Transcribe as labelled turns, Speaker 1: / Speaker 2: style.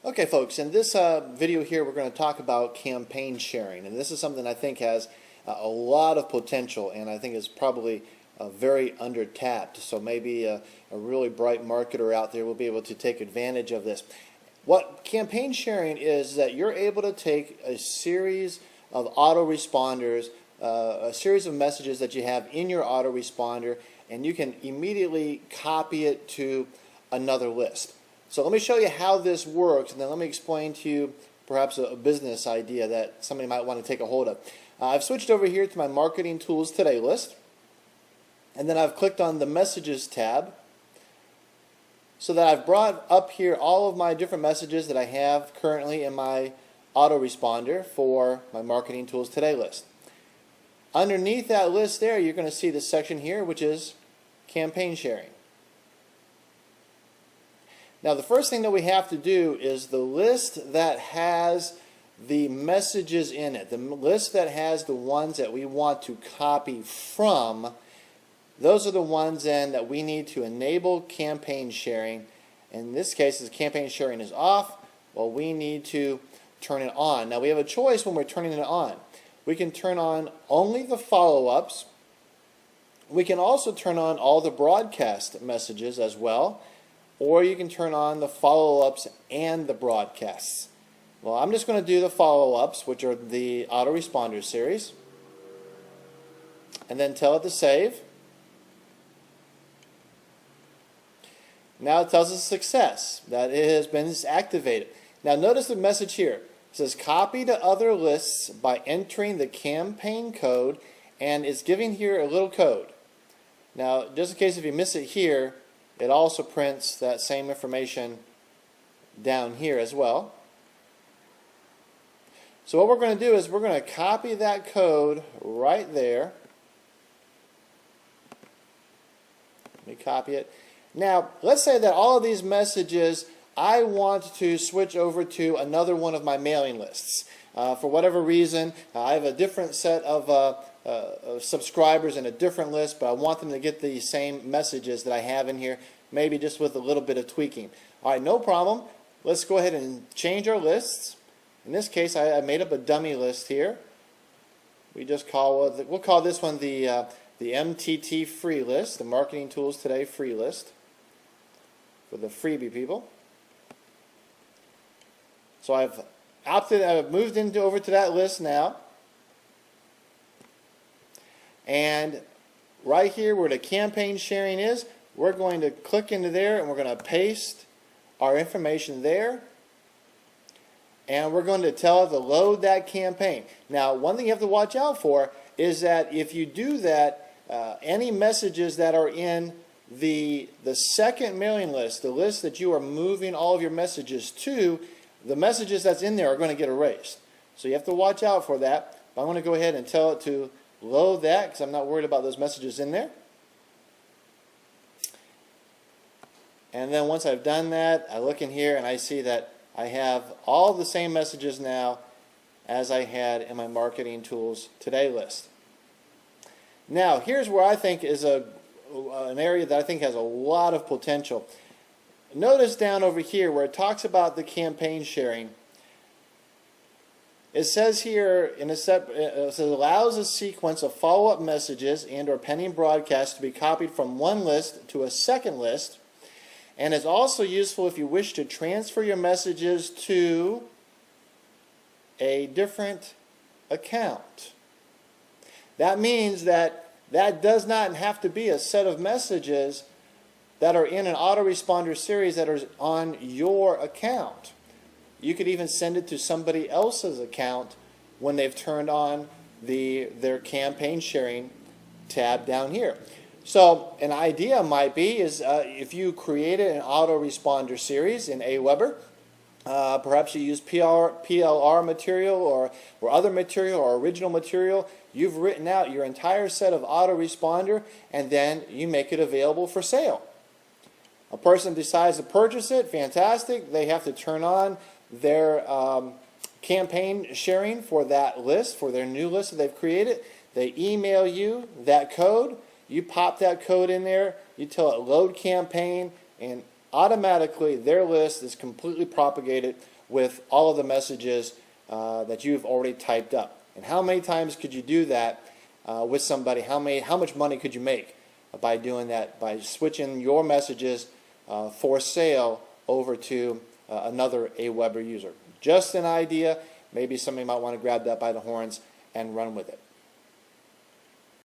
Speaker 1: Okay, folks, in this video here we're going to talk about campaign sharing, and this is something I think has a lot of potential, and I think is probably very undertapped. So maybe a really bright marketer out there will be able to take advantage of this. What campaign sharing is that you're able to take a series of autoresponders, a series of messages that you have in your autoresponder, and you can immediately copy it to another list. So let me show you how this works, and then let me explain to you perhaps a business idea that somebody might want to take a hold of. I've switched over here to my Marketing Tools Today list, and then I've clicked on the Messages tab, so that I've brought up here all of my different messages that I have currently in my autoresponder for my Marketing Tools Today list. Underneath that list there, you're going to see this section here, which is campaign sharing. Now, the first thing that we have to do is the list that has the messages in it, the list that has the ones that we want to copy from, those are the ones then that we need to enable campaign sharing. In this case, as campaign sharing is off, well, we need to turn it on. Now, we have a choice when we're turning it on. We can turn on only the follow-ups. We can also turn on all the broadcast messages as well. Or you can turn on the follow-ups and the broadcasts. Well, I'm just going to do the follow-ups, which are the autoresponder series, and then tell it to save. Now it tells us success, that it has been activated. Now notice the message here. It says copy to other lists by entering the campaign code, and it's giving here a little code. Now, just in case if you miss it here, it also prints that same information down here as well. So what we're going to do is we're going to copy that code right there. Let me copy it. Now, let's say that all of these messages I want to switch over to another one of my mailing lists. For whatever reason, I have a different set of subscribers in a different list, but I want them to get the same messages that I have in here, maybe just with a little bit of tweaking. All right, no problem. Let's go ahead and change our lists. In this case, I made up a dummy list here. We'll call this one the MTT free list, the Marketing Tools Today free list, for the freebie people. So I've moved over to that list now. And right here where the campaign sharing is, we're going to click into there and we're going to paste our information there. And we're going to tell it to load that campaign. Now, one thing you have to watch out for is that if you do that, any messages that are in the second mailing list, the list that you are moving all of your messages to, the messages that's in there are going to get erased. So you have to watch out for that. But I'm going to go ahead and tell it to load that because I'm not worried about those messages in there. And then once I've done that, I look in here and I see that I have all the same messages now as I had in my Marketing Tools Today list. Now, here's where I think is an area that I think has a lot of potential. Notice down over here where it talks about the campaign sharing. It says here, it says allows a sequence of follow-up messages and or pending broadcasts to be copied from one list to a second list, and is also useful if you wish to transfer your messages to a different account. That means that does not have to be a set of messages that are in an autoresponder series that are on your account. You could even send it to somebody else's account when they've turned on their campaign sharing tab down here. So an idea might be is if you created an autoresponder series in aweber, perhaps you use PLR material or other material or original material. You've written out your entire set of autoresponder and then you make it available for sale. A person decides to purchase it, fantastic. They have to turn on their campaign sharing for that list, for their new list that they've created. They email you that code. You pop that code in there. You tell it load campaign, and automatically their list is completely propagated with all of the messages that you've already typed up. And how many times could you do that with somebody? How much money could you make by doing that, by switching your messages for sale over to another aweber user? Just an idea. Maybe somebody might want to grab that by the horns and run with it.